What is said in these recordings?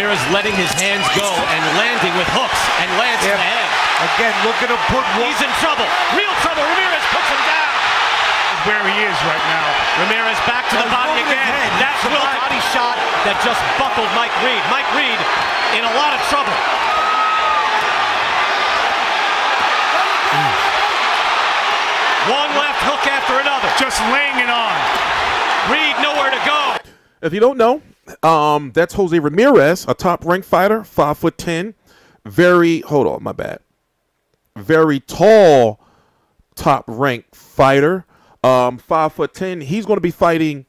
Ramirez letting his hands go and landing with hooks and lands in the head. Again, look at him put one. He's in trouble. Real trouble. Ramirez puts him down. Where he is right now. Ramirez back to the body again. That's a body shot that just buckled Mike Reed. Mike Reed in a lot of trouble. One left hook after another. Just laying it on. Reed nowhere to go. If you don't know, that's Jose Ramirez, a top-ranked fighter, 5'10", very tall, top-ranked fighter, 5'10". He's going to be fighting,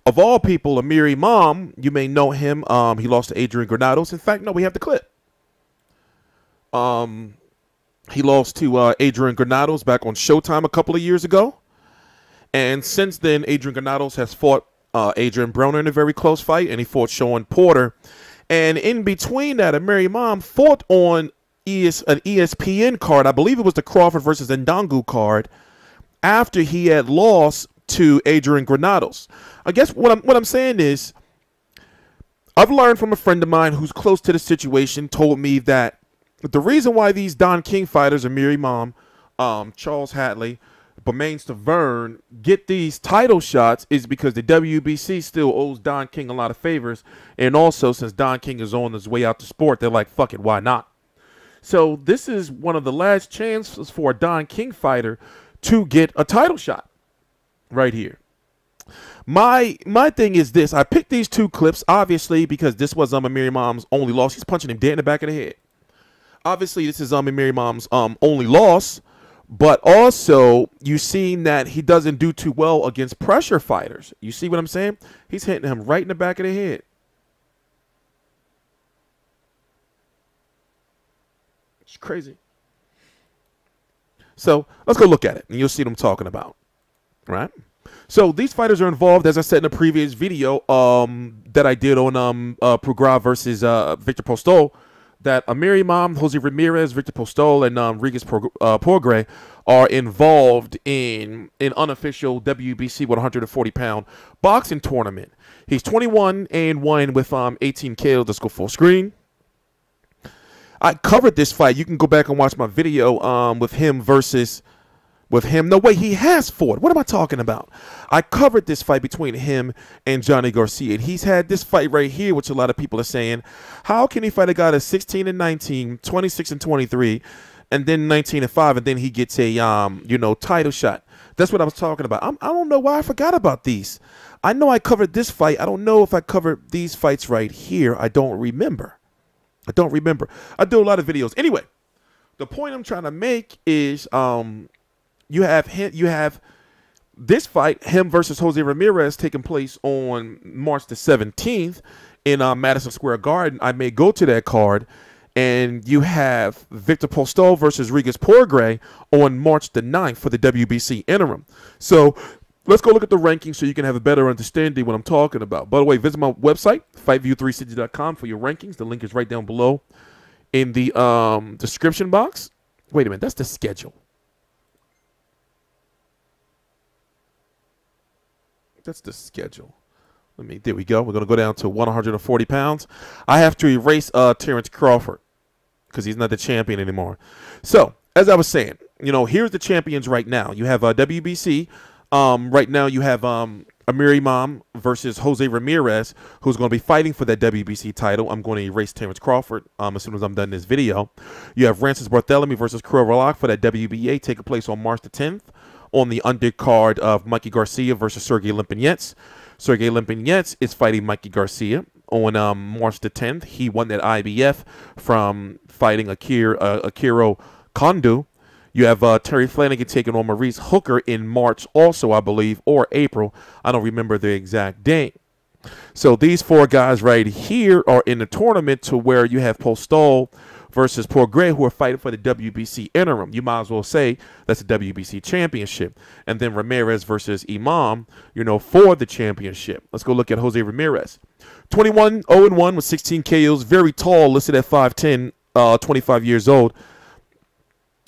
of all people, Amir Imam. You may know him. He lost to Adrian Granados. In fact, no, we have the clip. He lost to Adrian Granados back on Showtime a couple of years ago. And since then, Adrian Granados has fought Adrian Broner in a very close fight, and he fought Sean Porter. And in between that, Amir Imam fought on an ESPN card. I believe it was the Crawford versus Ndangu card after he had lost to Adrian Granados. I guess what I'm saying is, I've learned from a friend of mine who's close to the situation, told me that the reason why these Don King fighters, Amir Imam, Charles Hatley, Bermain Stavern, get these title shots is because the WBC still owes Don King a lot of favors. And also, since Don King is on his way out to sport, they're like, fuck it, why not? So this is one of the last chances for a Don King fighter to get a title shot right here. My thing is this. I picked these two clips, obviously, because this was Amir Imam's only loss. He's punching him dead in the back of the head. Obviously, this is Amir Imam's only loss. But also, you've seen that he doesn't do too well against pressure fighters. You see what I'm saying? He's hitting him right in the back of the head. It's crazy. So let's go look at it, and you'll see what I'm talking about. Right? So these fighters are involved, as I said in the previous video that I did on Prograis versus Victor Postol, that Amir Imam, Jose Ramirez, Victor Postol, and Regis Prograis are involved in an unofficial WBC 140-pound boxing tournament. He's 21-1 with 18 KOs. Let's go full screen. I covered this fight. You can go back and watch my video with him versus... No way, he has fought. What am I talking about? I covered this fight between him and Johnny Garcia. And he's had this fight right here, which a lot of people are saying, how can he fight a guy that's 16-19, 26-23, and then 19-5, and then he gets a title shot? That's what I was talking about. I don't know why I forgot about these. I know I covered this fight. I don't know if I covered these fights right here. I don't remember. I do a lot of videos. Anyway, the point I'm trying to make is you have this fight, him versus Jose Ramirez, taking place on March the 17th in Madison Square Garden. I may go to that card. And you have Victor Postol versus Regis Prograis on March the 9th for the WBC interim. So let's go look at the rankings so you can have a better understanding what I'm talking about. By the way, visit my website, fightview360.com, for your rankings. The link is right down below in the description box. Wait a minute, that's the schedule. That's the schedule. There we go. We're going to go down to 140 pounds. I have to erase Terrence Crawford because he's not the champion anymore. So, as I was saying, here's the champions right now. You have WBC. Right now you have Amir Imam versus Jose Ramirez, who's going to be fighting for that WBC title. I'm going to erase Terrence Crawford as soon as I'm done this video. You have Francis Barthélemy versus Kirill Rolak for that WBA, taking place on March the 10th. On the undercard of Mikey Garcia versus Sergey Lipinets. Sergey Lipinets is fighting Mikey Garcia on March the 10th. He won that IBF from fighting Akiro Kondo. You have Terry Flanagan taking on Maurice Hooker in March also, I believe, or April. I don't remember the exact date. So these four guys right here are in the tournament to where you have Postol versus Prograis, who are fighting for the WBC interim. You might as well say that's a WBC championship. And then Ramirez versus Imam, for the championship. Let's go look at Jose Ramirez. 21-0-1 with 16 KOs. Very tall, listed at 5'10", 25 years old.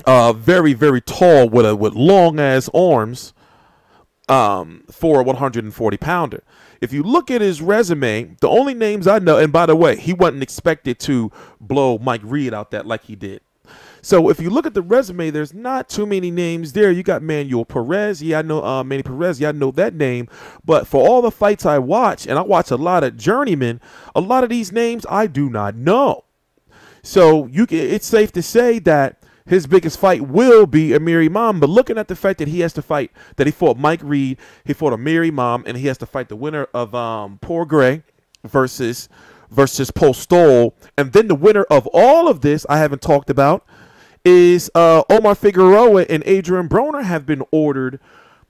Very, very tall with long-ass arms for a 140-pounder. if you look at his resume, the only names I know, and by the way, he wasn't expected to blow Mike Reed out that like he did. So if you look at the resume, there's not too many names there. You got Manuel Perez. Yeah, I know Manny Perez. Yeah, I know that name. But for all the fights I watch, and I watch a lot of journeymen, a lot of these names I do not know. So it's safe to say that his biggest fight will be Amir Imam. But looking at the fact that he has to fight, that he fought Mike Reed, he fought Amir Imam, and he has to fight the winner of Prograis versus Postol, and then the winner of all of this I haven't talked about is Omar Figueroa and Adrian Broner have been ordered.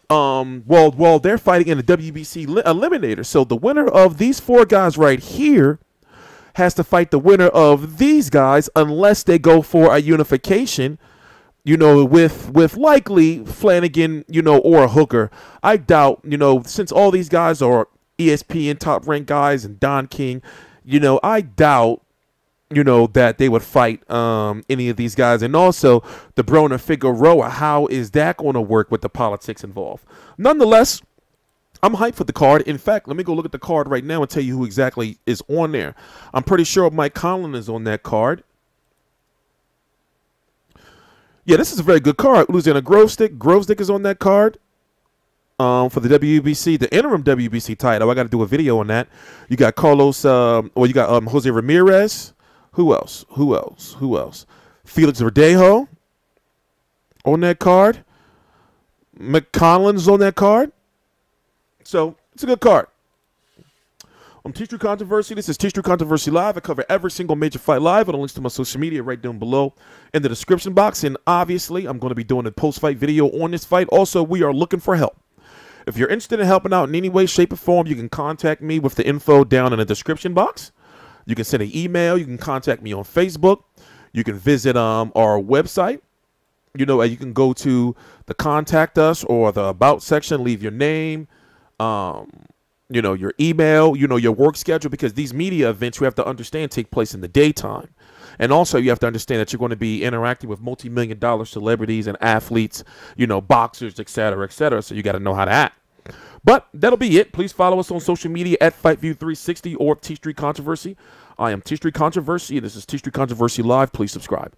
Well, they're fighting in the WBC eliminator. So the winner of these 4 guys right here has to fight the winner of these guys unless they go for a unification, you know, with likely Flanagan, you know, or a Hooker. I doubt, you know, since all these guys are ESPN top ranked guys and Don King, you know, I doubt, you know, that they would fight any of these guys. And also the Broner Figueroa, how is that going to work with the politics involved? Nonetheless, I'm hyped for the card. In fact, let me go look at the card right now and tell you who exactly is on there. I'm pretty sure Mike Conlon is on that card. Yeah, this is a very good card. Louisiana Grovestick is on that card. For the WBC, the interim WBC title. I got to do a video on that. You got Carlos, you got Jose Ramirez. Who else? Felix Verdejo on that card. McCollins on that card. So, it's a good card. I'm TstreeT Controversy. This is TstreeT Controversy Live. I cover every single major fight live. And links to my social media right down below in the description box. And obviously, I'm going to be doing a post-fight video on this fight. Also, we are looking for help. If you're interested in helping out in any way, shape, or form, you can contact me with the info down in the description box. You can send an email. You can contact me on Facebook. You can visit our website. You know, you can go to the contact us or the about section, leave your name, you know, your email, you know, your work schedule, because these media events, you have to understand, take place in the daytime. And also you have to understand that you're going to be interacting with multi-million-dollar celebrities and athletes, you know, boxers, et cetera, et cetera. So you got to know how to act. But that'll be it. Please follow us on social media at FightView360 or TstreeT Controversy. I am TstreeT Controversy, and this is TstreeT Controversy Live. Please subscribe.